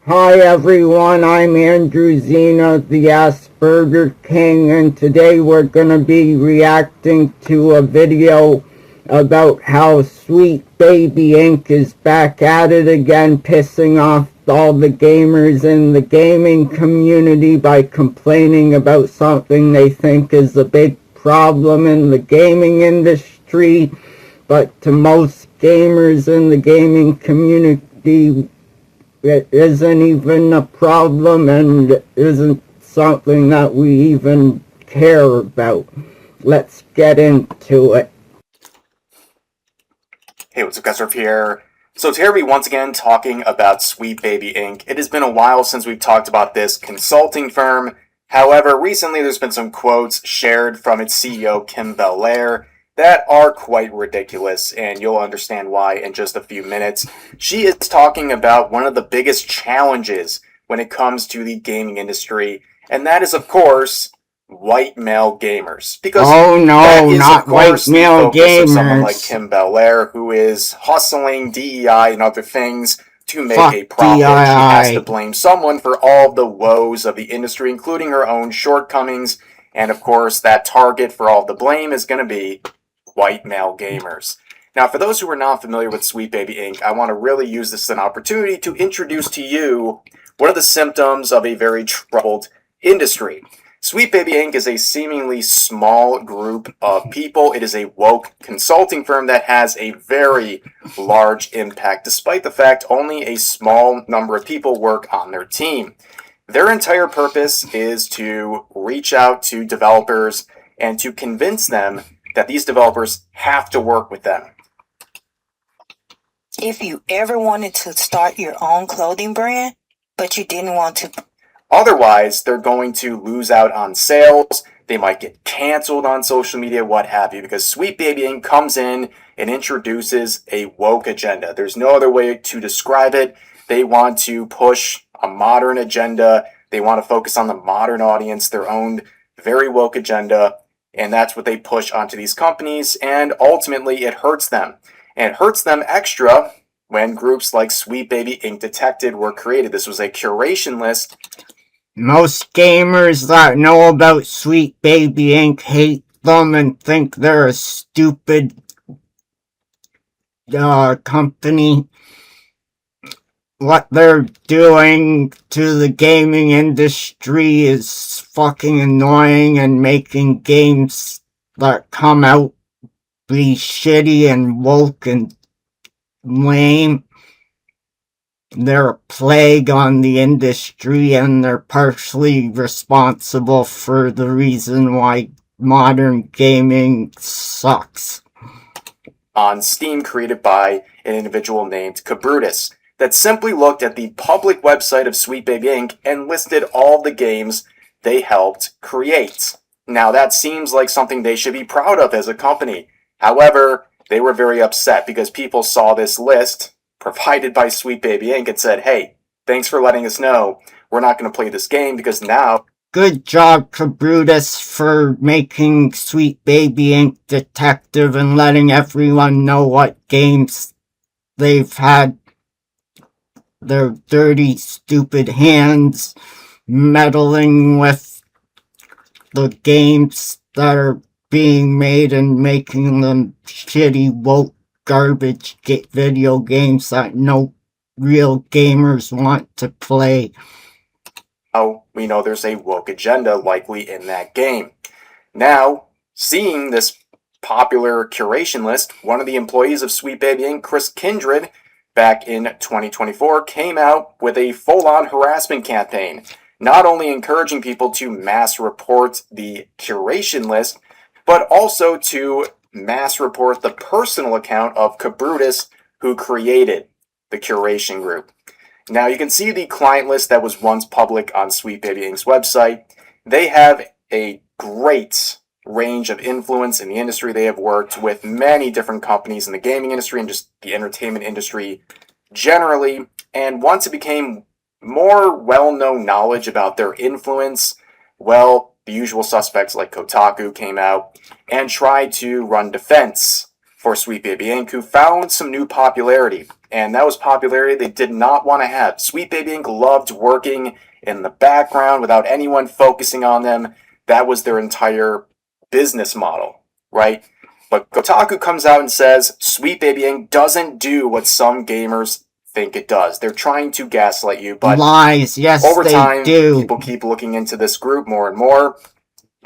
Hi everyone, I'm Andrew Zena, the Asperger King, and today we're gonna be reacting to a video about how Sweet Baby Inc. is back at it again, pissing off all the gamers in the gaming community by complaining about something they think is a big problem in the gaming industry, but to most gamers in the gaming community, it isn't even a problem and isn't something that we even care about. Let's get into it. Hey, what's up guys, Surf here. So it's here we once again talking about Sweet Baby Inc. It has been a while since we've talked about this consulting firm. However, recently there's been some quotes shared from its CEO, Kim Belair, that are quite ridiculous, and you'll understand why in just a few minutes. She is talking about one of the biggest challenges when it comes to the gaming industry, and that is, of course, white male gamers. Because oh that no, is, not of course, white male the focus of someone like gamers. Kim Belair, who is hustling DEI and other things to make Fuck a profit. She has to DII. blame someone for all of the woes of the industry, including her own shortcomings. And of course, that target for all the blame is going to be white male gamers. Now, for those who are not familiar with Sweet Baby Inc., I want to really use this as an opportunity to introduce to you one of the symptoms of a very troubled industry. Sweet Baby Inc. is a seemingly small group of people. It is a woke consulting firm that has a very large impact, despite the fact only a small number of people work on their team. Their entire purpose is to reach out to developers and to convince them that these developers have to work with them. If you ever wanted to start your own clothing brand, but you didn't want to. Otherwise, they're going to lose out on sales. They might get canceled on social media, what have you, because Sweet Baby Inc. comes in and introduces a woke agenda. There's no other way to describe it. They want to push a modern agenda. They want to focus on the modern audience, their own very woke agenda, and that's what they push onto these companies, and ultimately it hurts them. And it hurts them extra when groups like Sweet Baby Inc. Detected were created. This was a curation list. Most gamers that know about Sweet Baby Inc. hate them and think they're a stupid company. What they're doing to the gaming industry is fucking annoying, and making games that come out be shitty and woke and lame. They're a plague on the industry, and they're partially responsible for the reason why modern gaming sucks. On Steam, created by an individual named Cabrutus, that simply looked at the public website of Sweet Baby Inc. and listed all the games they helped create. Now, that seems like something they should be proud of as a company. However, they were very upset because people saw this list provided by Sweet Baby Inc. and said, hey, thanks for letting us know. We're not going to play this game because now... Good job, Cabrutus, for making Sweet Baby Inc. detective and letting everyone know what games they've had their dirty, stupid hands meddling with the games that are being made and making them shitty, woke, garbage video games that no real gamers want to play. Oh, we know there's a woke agenda likely in that game. Now, seeing this popular curation list, one of the employees of Sweet Baby Inc., Chris Kindred, back in 2024, came out with a full-on harassment campaign, not only encouraging people to mass report the curation list, but also to mass report the personal account of Cabrutus, who created the curation group. Now, you can see the client list that was once public on Sweet Baby Inc.'s website. They have a great range of influence in the industry. They have worked with many different companies in the gaming industry and just the entertainment industry generally. And once it became more well-known knowledge about their influence, well, the usual suspects like Kotaku came out and tried to run defense for Sweet Baby Inc., who found some new popularity. And that was popularity they did not want to have. Sweet Baby Inc. loved working in the background without anyone focusing on them. That was their entire business model, right? But Kotaku comes out and says Sweet Baby Inc. doesn't do what some gamers think it does. They're trying to gaslight you, but lies, yes, over they time, do. people keep looking into this group more and more.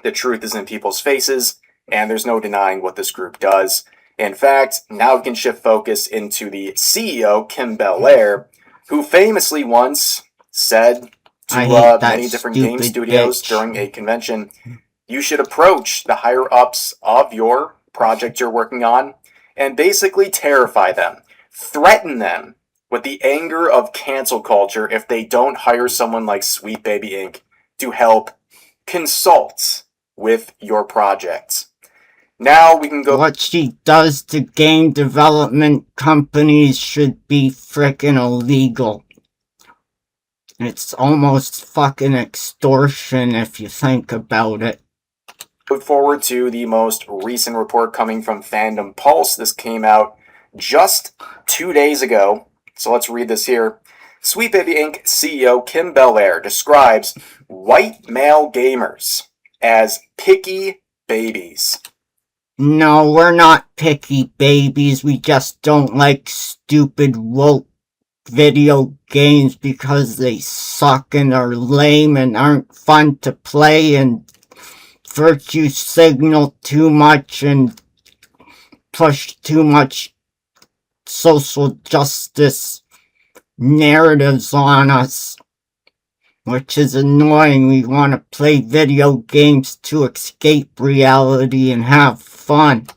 The truth is in people's faces, and there's no denying what this group does. In fact, now we can shift focus into the CEO, Kim Belair, who famously once said to many different game studios during a convention, you should approach the higher-ups of your project you're working on and basically terrify them, threaten them with the anger of cancel culture if they don't hire someone like Sweet Baby Inc. to help consult with your projects. Now we can go... What she does to game development companies should be frickin' illegal. It's almost fucking extortion if you think about it. Look forward to the most recent report coming from Fandom Pulse. This came out just 2 days ago. So let's read this here. Sweet Baby Inc. CEO Kim Belair describes white male gamers as picky babies. No, we're not picky babies. We just don't like stupid woke video games because they suck and are lame and aren't fun to play and virtue signal too much and push too much social justice narratives on us, which is annoying. We want to play video games to escape reality and have fun.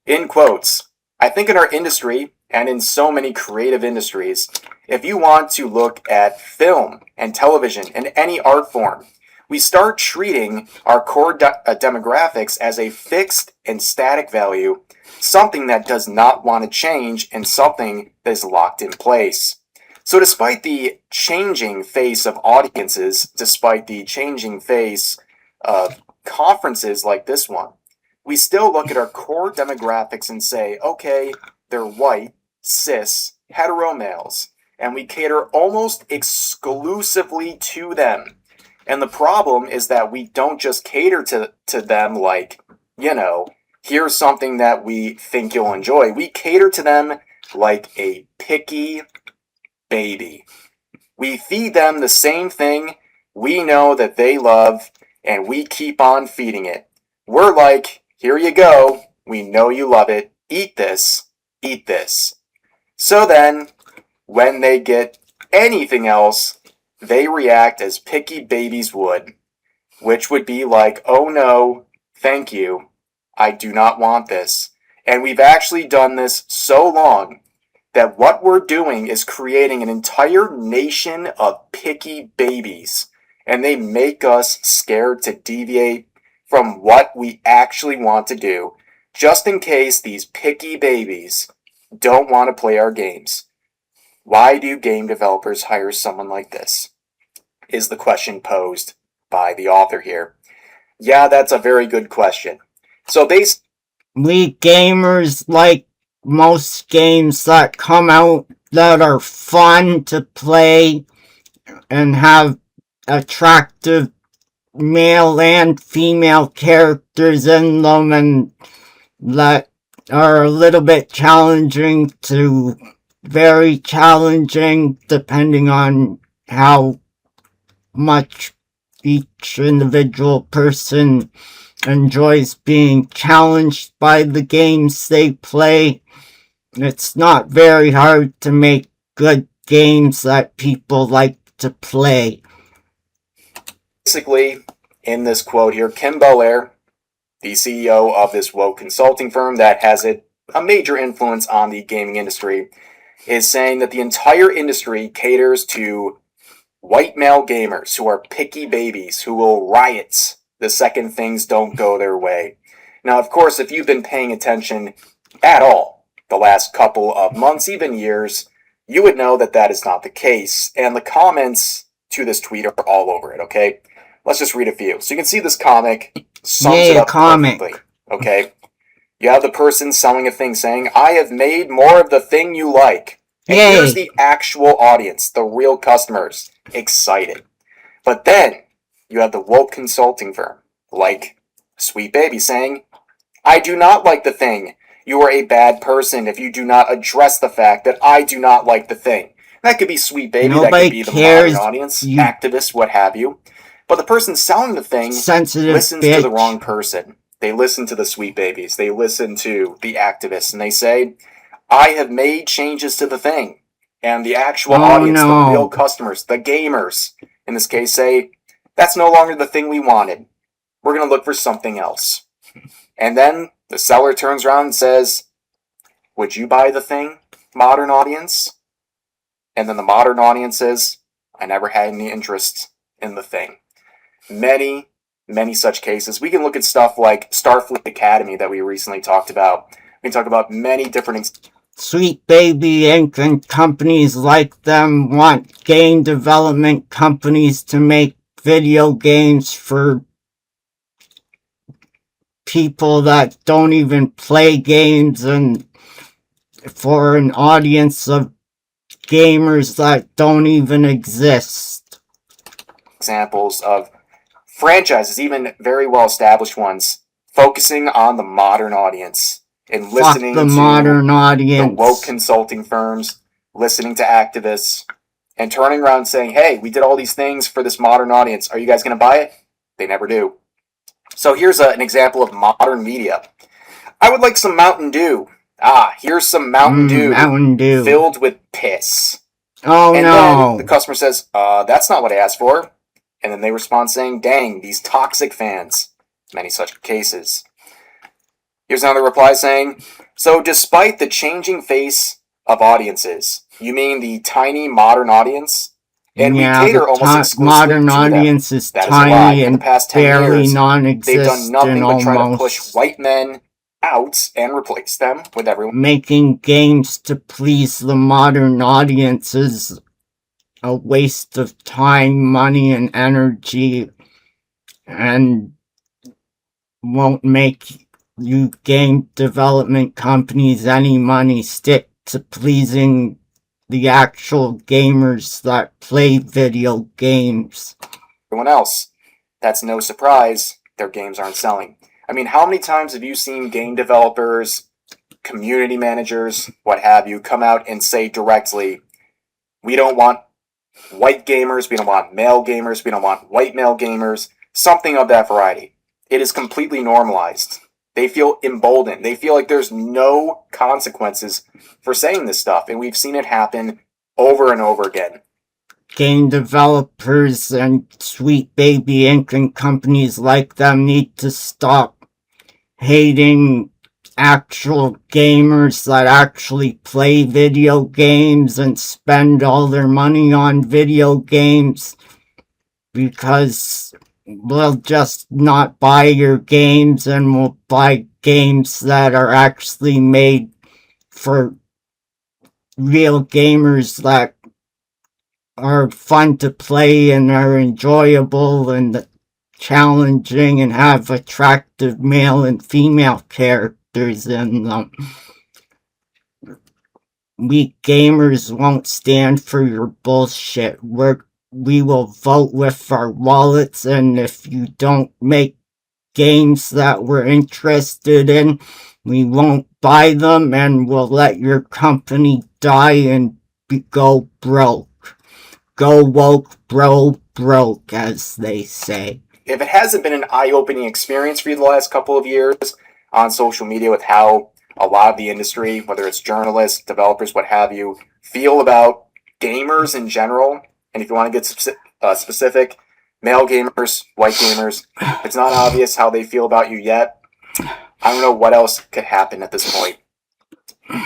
In quotes, I think in our industry, and in so many creative industries, if you want to look at film and television and any art form, we start treating our core demographics as a fixed and static value, something that does not want to change and something that is locked in place. So despite the changing face of audiences, despite the changing face of conferences like this one, we still look at our core demographics and say, okay, they're white, cis, hetero males, and we cater almost exclusively to them. And the problem is that we don't just cater to them like, you know, here's something that we think you'll enjoy. We cater to them like a picky baby. We feed them the same thing we know that they love, and we keep on feeding it. We're like, here you go. We know you love it. Eat this. Eat this. So then, when they get anything else, they react as picky babies would, which would be like, oh no, thank you, I do not want this. And we've actually done this so long that what we're doing is creating an entire nation of picky babies, and they make us scared to deviate from what we actually want to do, just in case these picky babies don't want to play our games. Why do game developers hire someone like this? Is the question posed by the author here. Yeah, that's a very good question. So we gamers like most games that come out that are fun to play and have attractive male and female characters in them and that are a little bit challenging to very challenging depending on how much each individual person enjoys being challenged by the games they play. It's not very hard to make good games that people like to play. Basically, in this quote here, Kim Belair, the CEO of this woke consulting firm that has a major influence on the gaming industry, is saying that the entire industry caters to white male gamers who are picky babies who will riot the second things don't go their way. Now, of course, if you've been paying attention at all the last couple of months, even years, you would know that that is not the case. And the comments to this tweet are all over it, okay? Let's just read a few. So you can see this comic sums it up perfectly, okay? You have the person selling a thing saying, I have made more of the thing you like. And Yay. here's the actual audience, the real customers, excited. But then you have the woke consulting firm, like Sweet Baby, saying, I do not like the thing. You are a bad person if you do not address the fact that I do not like the thing. That could be Sweet Baby, that Nobody could be the cares, modern audience, you activists, what have you. But the person selling the thing sensitive listens bitch. to the wrong person. They listen to the Sweet Babies. They listen to the activists, and they say, I have made changes to the thing. And the actual audience, the real customers, the gamers, in this case, say, that's no longer the thing we wanted. We're going to look for something else. And then the seller turns around and says, would you buy the thing, modern audience? And then the modern audience says, I never had any interest in the thing. Many, many such cases. We can look at stuff like Starfleet Academy that we recently talked about. We can talk about many different... Sweet Baby Inc. and companies like them want game development companies to make video games for people that don't even play games and for an audience of gamers that don't even exist. Examples of franchises, even very well established ones, focusing on the modern audience and listening Fuck the to modern audience. the woke consulting firms, listening to activists, and turning around and saying, hey, we did all these things for this modern audience. Are you guys going to buy it? They never do. So here's an example of modern media. I would like some Mountain Dew. Ah, here's some Mountain Dew filled with piss. Oh, and no. then the customer says, that's not what I asked for. And then they respond saying, dang, these toxic fans. Many such cases. Here's another reply saying, so despite the changing face of audiences, you mean the tiny modern audience? And yeah, we cater almost exclusively modern to audience them. is That tiny is a lie. In and the past 10 barely years, non-existent. they've done nothing but try to almost. push white men out and replace them with everyone. Making games to please the modern audience is a waste of time, money, and energy, and won't make you game development companies any money. Stick to pleasing the actual gamers that play video games. Everyone else. That's no surprise. Their games aren't selling. I mean, how many times have you seen game developers, community managers, what have you, come out and say directly, we don't want white gamers, we don't want male gamers, we don't want white male gamers, something of that variety. It is completely normalized. They feel emboldened. They feel like there's no consequences for saying this stuff, and we've seen it happen over and over again. Game developers and Sweet Baby Inc. and companies like them need to stop hating actual gamers that actually play video games and spend all their money on video games, because we'll just not buy your games and we'll buy games that are actually made for real gamers that are fun to play and are enjoyable and challenging and have attractive male and female characters in them. We gamers won't stand for your bullshit. We will vote with our wallets, and if you don't make games that we're interested in, we won't buy them, and we'll let your company die and go broke. Go woke, broke, as they say. If it hasn't been an eye-opening experience for you the last couple of years on social media with how a lot of the industry, whether it's journalists, developers, what have you, feel about gamers in general, and if you want to get specific, male gamers, white gamers, if it's not obvious how they feel about you yet, I don't know what else could happen at this point.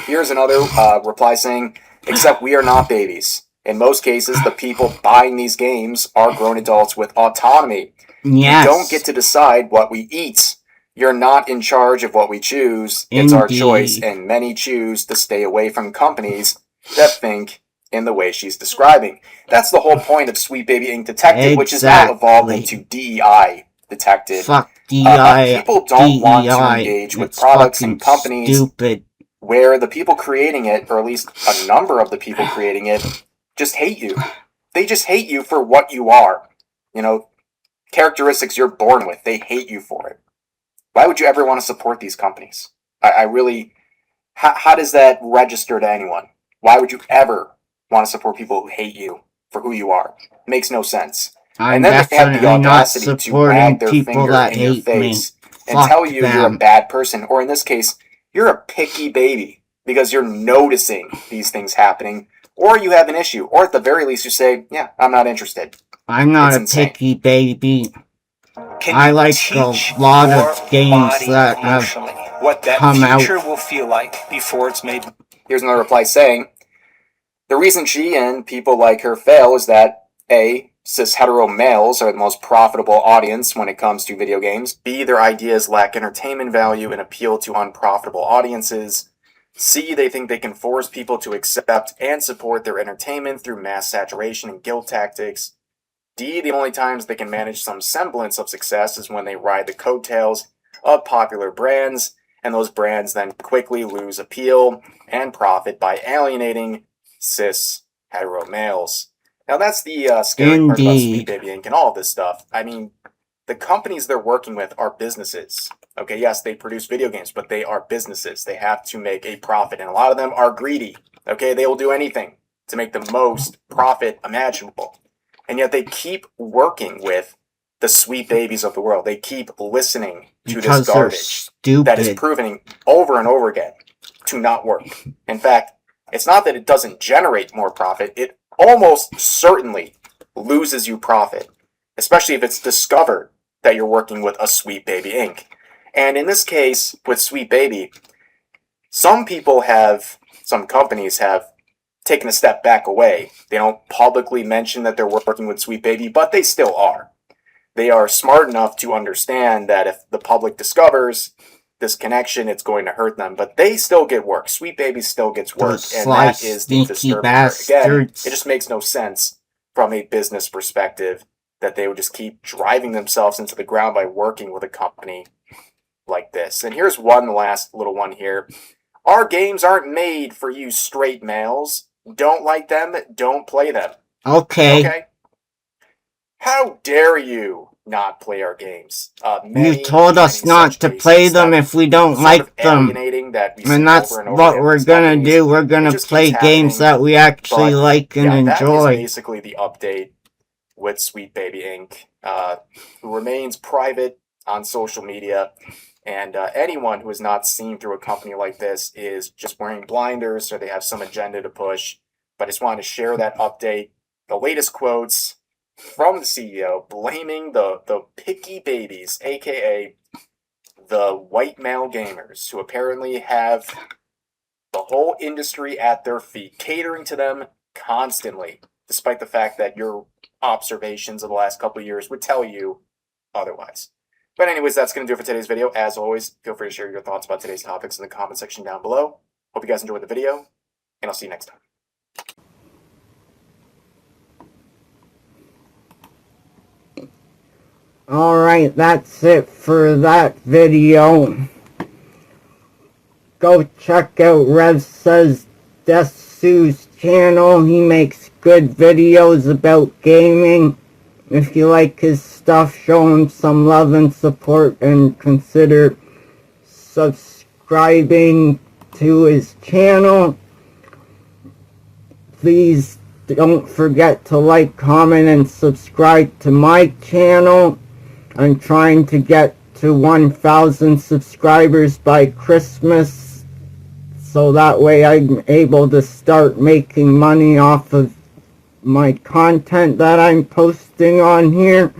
Here's another reply saying, except we are not babies. In most cases, the people buying these games are grown adults with autonomy. Yes. We don't get to decide what we eat. You're not in charge of what we choose. It's our choice, and many choose to stay away from companies that think in the way she's describing. That's the whole point of Sweet Baby Inc. Detective, which is now evolved into DEI Detective. Fuck People don't want to engage with products and companies stupid. where the people creating it, or at least a number of the people creating it, just hate you. They just hate you for what you are. You know, characteristics you're born with. They hate you for it. Why would you ever want to support these companies? I really... How does that register to anyone? Why would you ever want to support people who hate you for who you are? It makes no sense. I'm And then they have the definitely not audacity to supporting wag their people finger that in your hate me. face and Fuck tell you you're a them. bad person, or in this case, you're a picky baby because you're noticing these things happening, or you have an issue, or at the very least you say, yeah, I'm not interested. I'm not It's a insane. picky baby. Can I you like teach a lot your of games body that have emotionally what that come out. future will feel like before it's made? Here's another reply saying, the reason she and people like her fail is that A, cis hetero males are the most profitable audience when it comes to video games. B, their ideas lack entertainment value and appeal to unprofitable audiences. C, they think they can force people to accept and support their entertainment through mass saturation and guilt tactics. D, the only times they can manage some semblance of success is when they ride the coattails of popular brands, and those brands then quickly lose appeal and profit by alienating cis hetero males. Now that's the scary part about Sweet Baby Inc. and all of this stuff. I mean, the companies they're working with are businesses. Okay, yes, they produce video games, but they are businesses. They have to make a profit, and a lot of them are greedy. Okay, they will do anything to make the most profit imaginable. And yet they keep working with the sweet babies of the world. They keep listening to because this garbage that is proving over and over again to not work. In fact, it's not that it doesn't generate more profit, it almost certainly loses you profit, especially if it's discovered that you're working with a Sweet Baby Inc. And in this case, with Sweet Baby, some companies have taken a step back away. They don't publicly mention that they're working with Sweet Baby, but they still are. They are smart enough to understand that if the public discovers this connection, it's going to hurt them, but they still get work. Sweet Baby still gets work, and that is the disturbing part. Again, it just makes no sense from a business perspective that they would just keep driving themselves into the ground by working with a company like this. And here's one last little one here. Our games aren't made for you straight males. Don't like them, don't play them. Okay. How dare you not play our games? You told us not to play them if we don't like them. And that's what we're gonna do. We're gonna play games that we actually like and enjoy. That is basically the update with Sweet Baby Inc., who remains private on social media. And anyone who is not seen through a company like this is just wearing blinders, or they have some agenda to push. But I just wanted to share that update. The latest quotes from the CEO blaming the picky babies, aka the white male gamers, who apparently have the whole industry at their feet, catering to them constantly, despite the fact that your observations of the last couple of years would tell you otherwise. But anyways, that's going to do it for today's video. As always, feel free to share your thoughts about today's topics in the comment section down below. Hope you guys enjoyed the video, and I'll see you next time. Alright, that's it for that video. Go check out Rev Says Desu's channel. He makes good videos about gaming. If you like his stuff, show him some love and support, and consider subscribing to his channel. Please don't forget to like, comment, and subscribe to my channel. I'm trying to get to 1,000 subscribers by Christmas, so that way I'm able to start making money off of my content that I'm posting on here.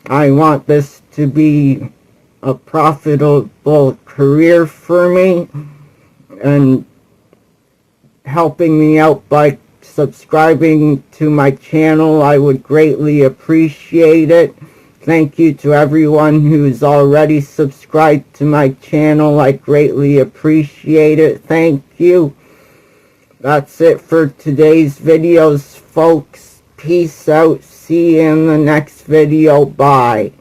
I want this to be a profitable career for me, and helping me out by subscribing to my channel, I would greatly appreciate it. Thank you to everyone who's already subscribed to my channel. I greatly appreciate it. Thank you. That's it for today's videos, folks. Peace out. See you in the next video. Bye.